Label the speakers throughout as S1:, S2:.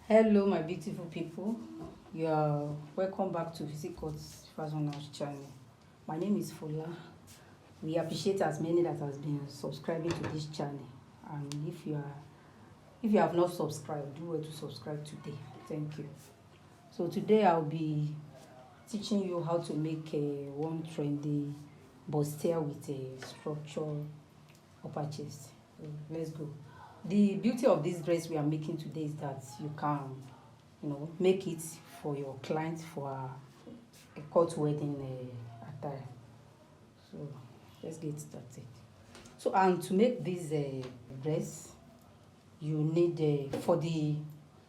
S1: Hello my beautiful people, you are welcome back to Physique Fashion House channel. My name is Fola. We appreciate as many that has been subscribing to this channel, and if you have not subscribed, do well to subscribe today. Thank you. So today I'll be teaching you how to make one trendy bustier with a structure upper chest. So let's go. The beauty of this dress we are making today is that you can, make it for your client for a court wedding attire. So let's get started. So and to make this dress, you need for the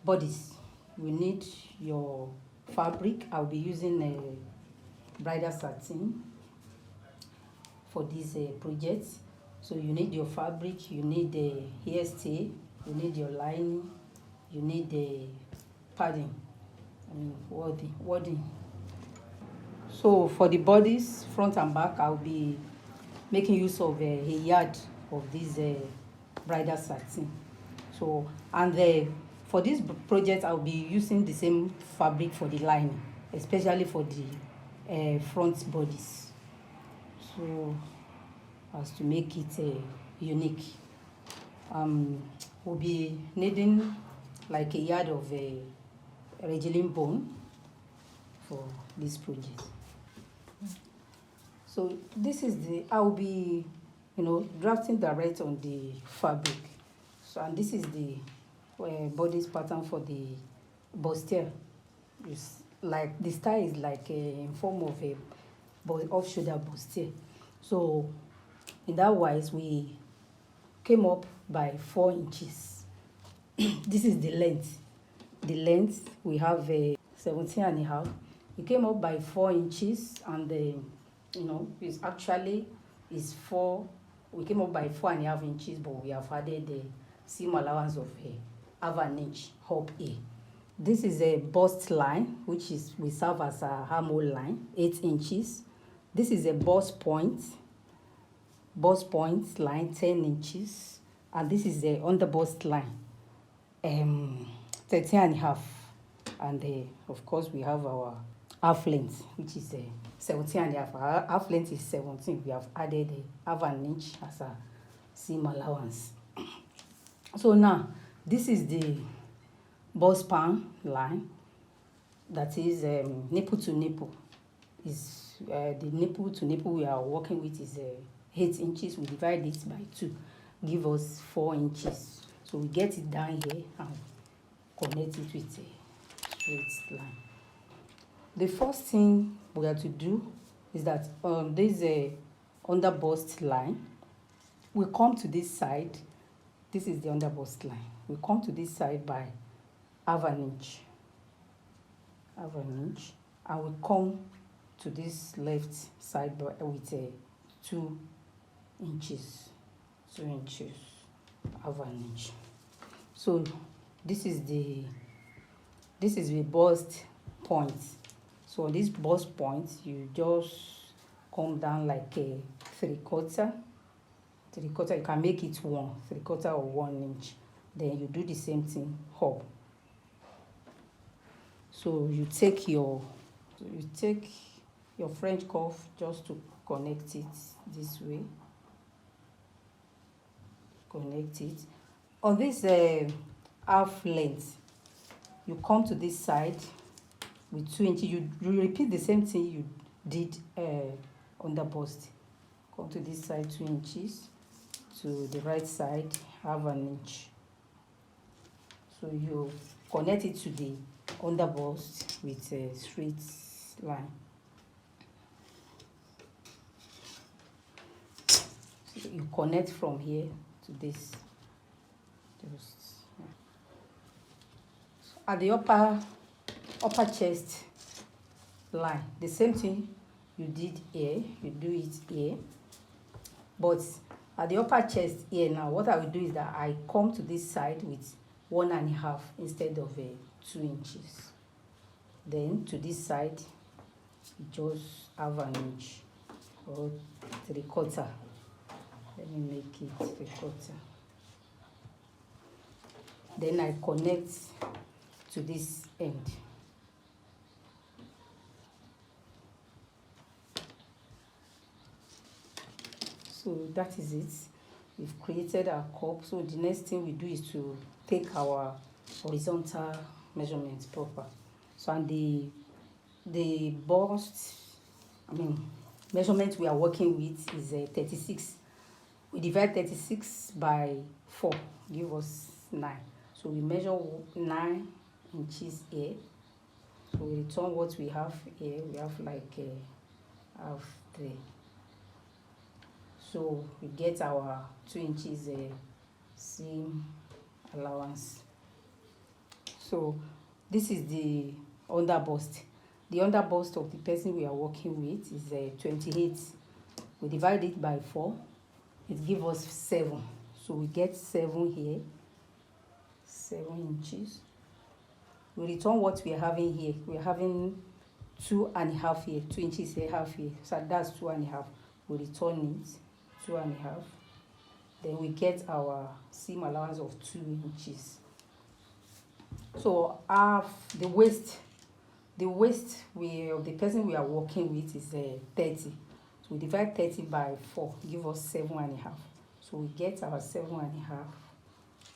S1: bodice, you need your fabric. I'll be using a bridal satin for this project. So you need your fabric, you need the hairstay, you need your lining, you need the padding, wording. So for the bodies, front and back, I'll be making use of a yard of this bridal satin. So for this project, I'll be using the same fabric for the lining, especially for the front bodies. So as to make it unique. We'll be needing like a yard of regeling bone for this project. So this is I'll be drafting direct on the fabric. So and this is the bodice pattern for the bustier. It's like the style is like in form of a off shoulder bustier. So in that wise, we came up by 4 inches. This is the length. The length we have 17 and a half. We came up by 4 inches, and it's actually is 4. We came up by 4.5 inches, but we have added the seam allowance of half an inch up here. This is a bust line, which will serve as a armhole line, 8 inches. This is a bust point line, 10 inches, and this is the under bust line, 13 and a half, and of course we have our half length, which is 17 and a half. Our half length is 17. We have added half an inch as a seam allowance. So now this is the bust span line, that is nipple to nipple. Is the nipple to nipple we are working with is 8 inches. We divide it by 2, give us 4 inches. So we get it down here and connect it with a straight line. The first thing we have to do is that on this under bust line, we come to this side. This is the under bust line. We come to this side by half an inch, and we come to this left side with 2 inches, half an inch. So this is the bust point. So on this bust point, you just come down like a 3/4. You can make it 3/4 or 1 inch. Then you do the same thing up. So you take your French cuff just to connect it this way. Connect it. On this half length, you come to this side with 2 inches. You repeat the same thing you did on the bust. Come to this side 2 inches, to the right side half an inch. So you connect it to the under bust with a straight line. So you connect from here to this. At the upper chest line, the same thing you did here, you do it here. But at the upper chest here now, what I will do is that I come to this side with 1.5 instead of 2 inches. Then to this side, just half an inch or 3/4. Let me make it 3/4. Then I connect to this end. So that is it. We've created our cup. So the next thing we do is to take our horizontal measurements proper. So and the bust, measurement we are working with is 36. We divide 36 by 4, give us 9. So we measure 9 inches here. So we return what we have here. We have like half 3. So we get our 2 inches seam allowance. So this is the under bust. The under bust of the person we are working with is 28. We divide it by 4. It gives us 7. So we get 7 here. 7 inches. We return what we are having here. We are having 2.5 here. 2 inches here, half here. So that's 2.5. We return it. 2.5. Then we get our seam allowance of 2 inches. So the waist of the person we are working with is 30. So we divide 30 by 4, give us 7.5. So we get our 7.5.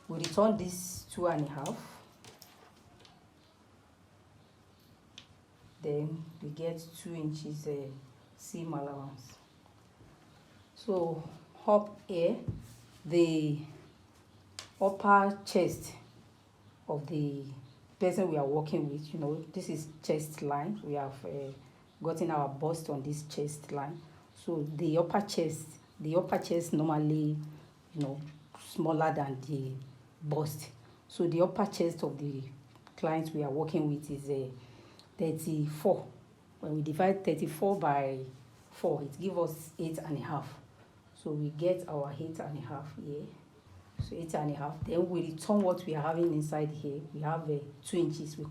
S1: We return this 2.5. Then we get 2 inches seam allowance. So up here, the upper chest of the person we are working with, this is chest line. We have gotten our bust on this chest line. So the upper chest normally, smaller than the bust. So the upper chest of the client we are working with is 34. When we divide 34 by 4, it gives us 8.5. So we get our 8.5 here. So 8.5. Then we return what we are having inside here. We have 2 inches. We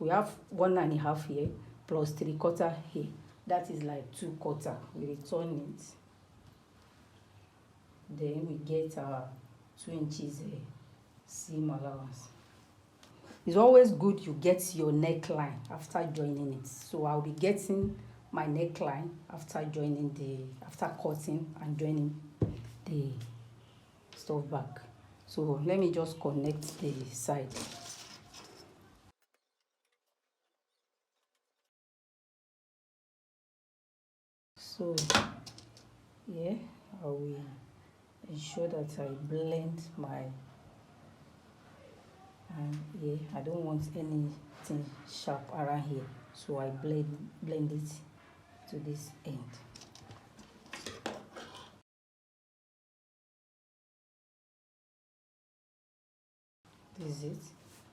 S1: have 1.5 here plus 3/4 here. That is like 2/4. We return it. Then we get our 2 inches seam allowance. It's always good you get your neckline after joining it. So I'll be getting my neckline after cutting and joining the stuff back. So let me just connect the side. So yeah, I will ensure that I blend my, and yeah, I don't want anything sharp around here, so I blend it to this end. This is it.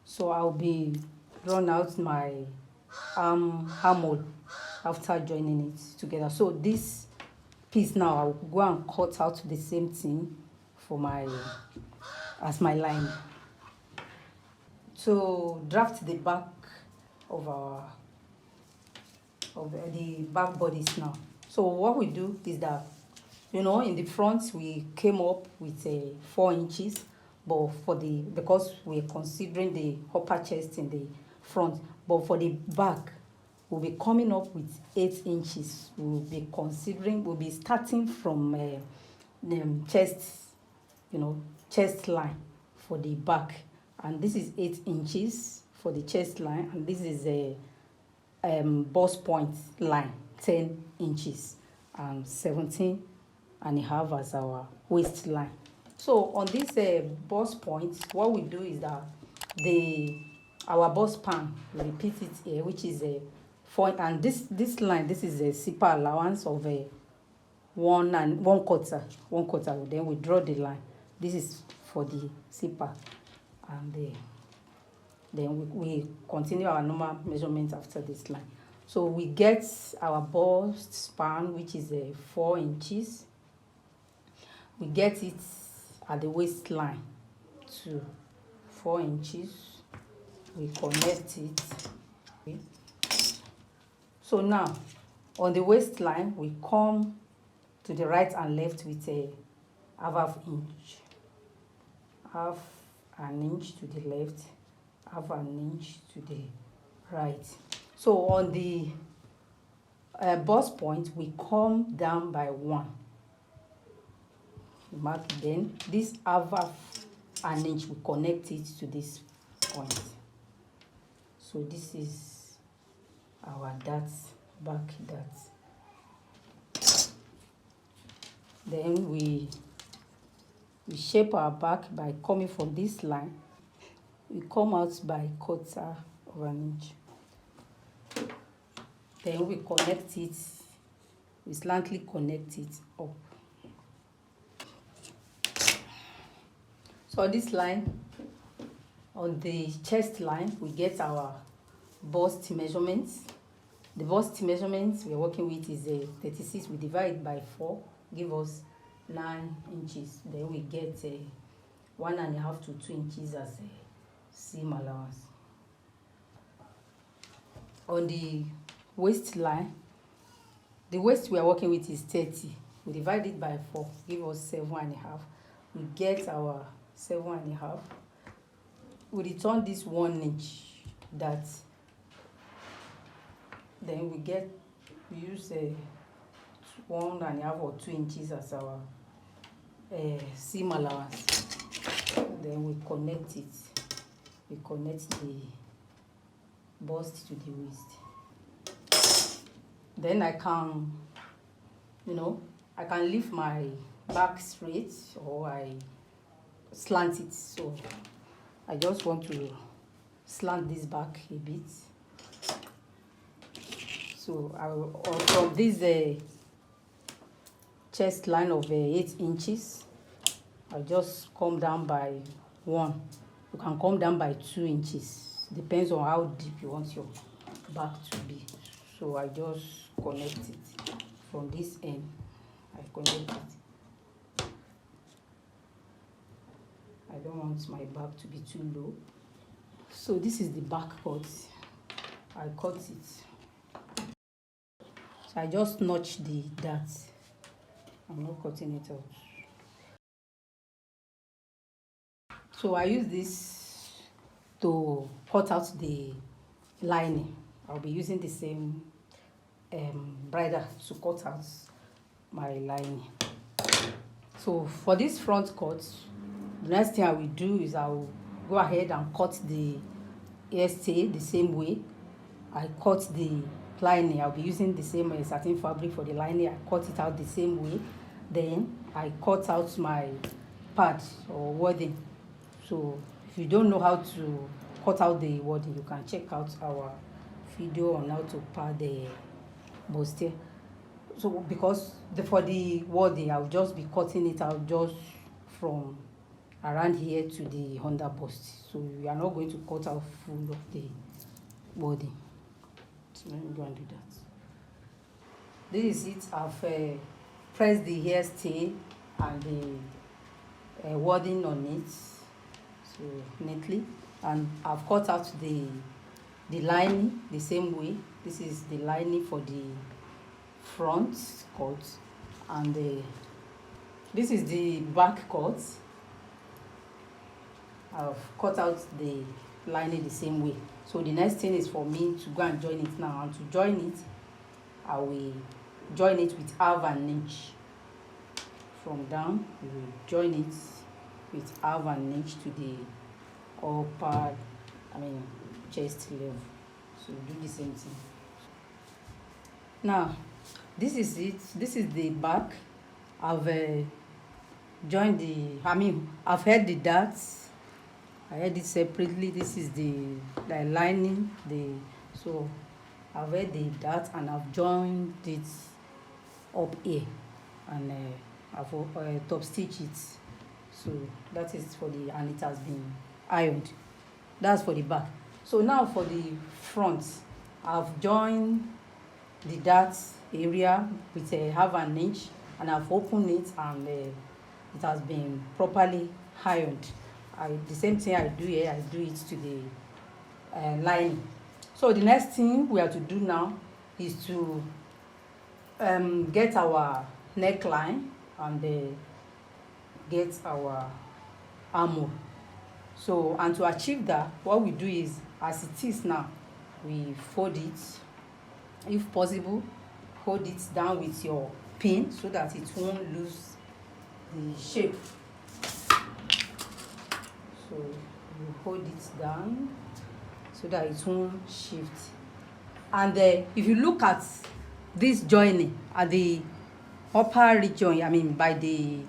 S1: So I'll be drawn out my armhole after joining it together. So this piece now, I'll go and cut out the same thing for as my line. To draft the back of the back bodice now. So what we do is that, in the front we came up with 4 inches, but because we're considering the upper chest in the front, but for the back we'll be coming up with 8 inches. We'll be starting from the chest line for the back, and this is 8 inches for the chest line, and this is a bust point line, 10 inches, and 17.5 as our waistline. So on this bust point, what we do is that our bust span, we repeat it here, which is a 4, and this line, this is a zipper allowance of a 1/4. Then we draw the line. This is for the zipper, and then we continue our normal measurement after this line. So we get our bust span, which is 4 inches. We get it at the waistline to 4 inches. We connect it. So now on the waistline, we come to the right and left with a half an inch to the left, half an inch to the right. So on the bust point, we come down by 1. Mark, then this half an inch, we connect it to this point. So this is our dart, back dart. Then we shape our back by coming from this line. We come out by 1/4 of an inch. Then we connect it, we slightly connect it up. So on this line, on the chest line, we get our bust measurements. The bust measurements we're working with is 36. We divide by 4, give us 9 inches. Then we get 1.5 to 2 inches as a seam allowance. On the waistline, the waist we are working with is 30. We divide it by 4, give us 7.5. We get our 7.5. We return this 1 inch that, then we use 1.5 or 2 inches as our seam allowance. Then we connect it. We connect the bust to the waist. Then I can lift my back straight, or I slant it. So I just want to slant this back a bit. So from this chest line of 8 inches, I'll just come down by 1. You can come down by 2 inches. Depends on how deep you want your back to be. So I just connect it from this end. I connect it. I don't want my back to be too low. So this is the back cut. I cut it. So I just notch the dart. I'm not cutting it out. So I use this to cut out the lining. I'll be using the same bridle to cut out my lining. So for this front cut, the next thing I will do is I will go ahead and cut the hairstay the same way. I cut the lining. I'll be using the same satin fabric for the lining. I cut it out the same way. Then I cut out my pad or wording. So if you don't know how to cut out the wording, you can check out our video on how to pad the bustier. So because for the wording, I'll just be cutting it out just from around here to the under bust. So we are not going to cut out full of the body. So let me go and do that. This is it. I've pressed the hairstay and the wording on it, so neatly, and I've cut out the lining the same way. This is the lining for the front cut, and this is the back cut. I've cut out the lining the same way. So the next thing is for me to go and join it now. And to join it, I will join it with half an inch. From down, we will join it with half an inch to the upper, chest level. So do the same thing. Now, this is it. This is the back. I've joined I've had the darts. I had it separately. This is the lining. So I've had the dart and I've joined it up here, and I've top stitched it. So that is for and it has been ironed. That's for the back. So now for the front, I've joined the dart area with half an inch, and I've opened it, and it has been properly ironed. The same thing I do here, I do it to the lining. So the next thing we have to do now is to get our neckline and get our armhole. So, and to achieve that, what we do is, as it is now, we fold it. If possible, hold it down with your pin so that it won't lose the shape. So you hold it down so that it won't shift. And if you look at this joining at the upper region, I mean by the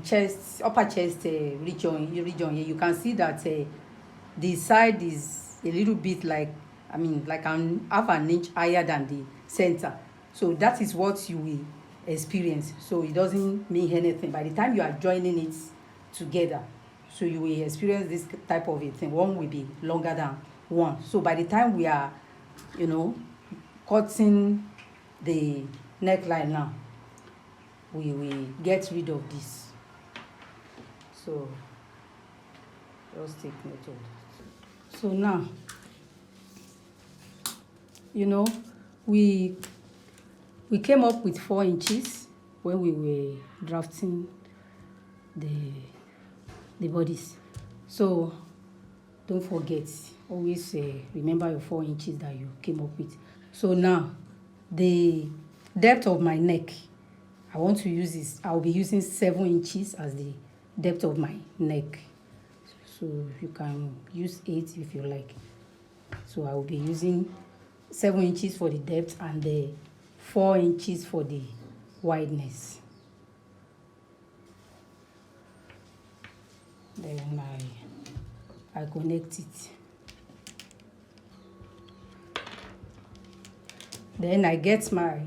S1: chest, upper chest region here, you can see that the side is a little bit like, I mean, like half an inch higher than the center. So that is what you will experience. So it doesn't mean anything by the time you are joining it together. So you will experience this type of a thing. One will be longer than one. So by the time we are, you know, cutting the neckline now, we will get rid of this. So just take note of that. So now, you know, we came up with 4 inches when we were drafting the bodice. So don't forget, always remember your 4 inches that you came up with. So now the depth of my neck, I want to use this, I'll be using 7 inches as the depth of my neck. So you can use 8 if you like. So I will be using 7 inches for the depth and 4 inches for the wideness. Then I connect it. Then I get my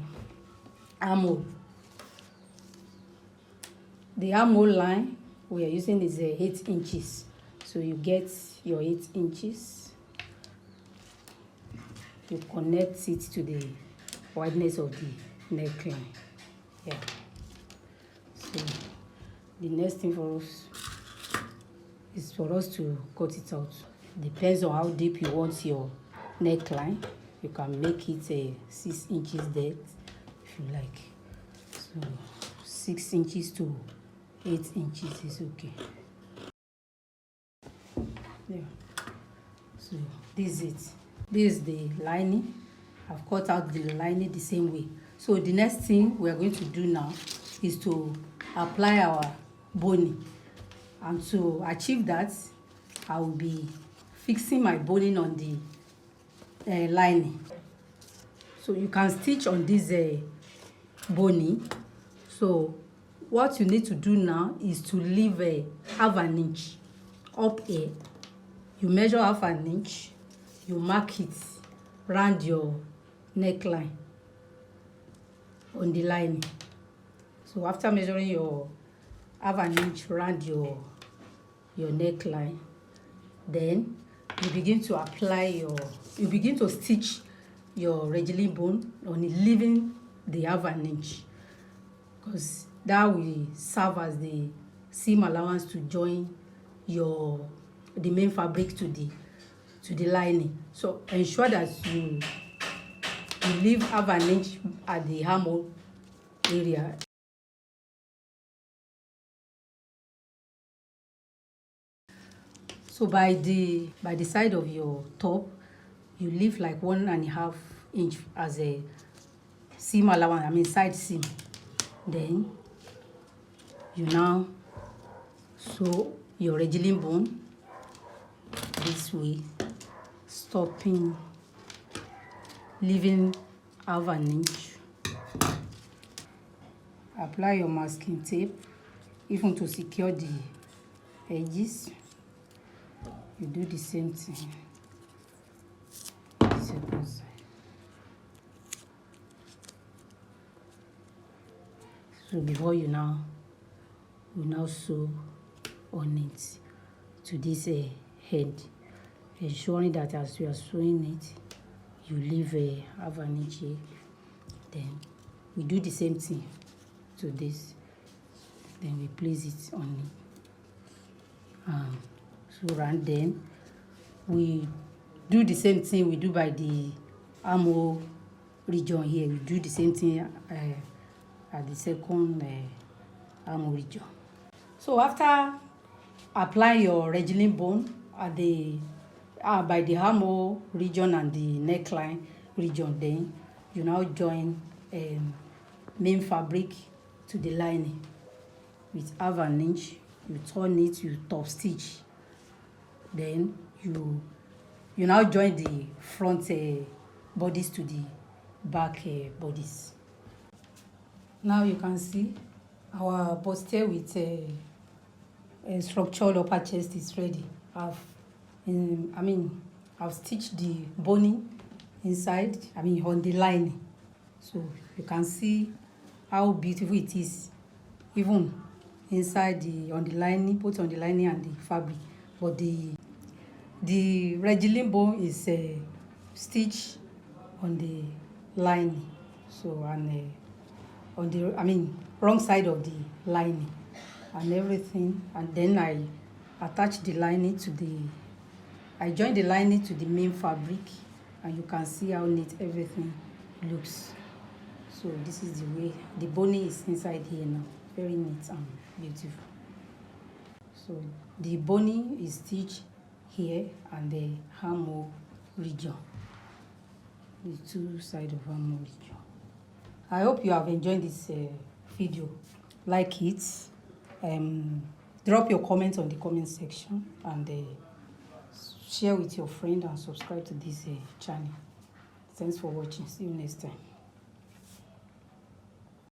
S1: armhole. The armhole line we are using is 8 inches. So you get your 8 inches. You connect it to the wideness of the neckline. Yeah. So the next thing for us is for us to cut it out. Depends on how deep you want your neckline. You can make it 6 inches depth if you like. So 6 inches to 8 inches is okay. Yeah. So this is it. This is the lining. I've cut out the lining the same way. So the next thing we are going to do now is to apply our boning. And to achieve that, I will be fixing my boning on the lining. So you can stitch on this boning. So what you need to do now is to leave half an inch up here. You measure half an inch, you mark it round your neckline on the lining. So after measuring your half an inch round your neckline, then you begin to apply you begin to stitch your regilling bone on it, leaving the half an inch, because that will serve as the seam allowance to join the main fabric to the lining. So ensure that you leave half an inch at the armhole area. So by the side of your top, you leave like 1.5 inch as a seam allowance, I mean side seam. Then you now sew your regilling bone this way, stopping, leaving half an inch. Apply your masking tape, even to secure the edges. You do the same thing. Second side. So before you now sew on it to this head, ensuring that as you are sewing it, you leave half an inch here. Then we do the same thing to this. Then we place it on it. So and then we do the same thing we do by the armhole region here. We do the same thing at the second armhole region. So after apply your regilin bone at the by the armhole region and the neckline region. Then you now join main fabric to the lining with half an inch. You turn it, you top stitch. Then you now join the front bodice to the back bodice. Now you can see our bustier with a structured upper chest is ready. I've stitched the boning inside, on the lining. So you can see how beautiful it is, even inside on the lining, both on the lining and the fabric. But the regilin bone is stitched on the lining. So and on the wrong side of the lining and everything. And then I attach the lining to I join the lining to the main fabric, and you can see how neat everything looks. So this is the way the boning is inside here now, very neat and beautiful. So the boning is stitched here and the armhole region, the two sides of armhole region. I hope you have enjoyed this video. Like it, drop your comments on the comment section, and share with your friend and subscribe to this channel. Thanks for watching. See you next time.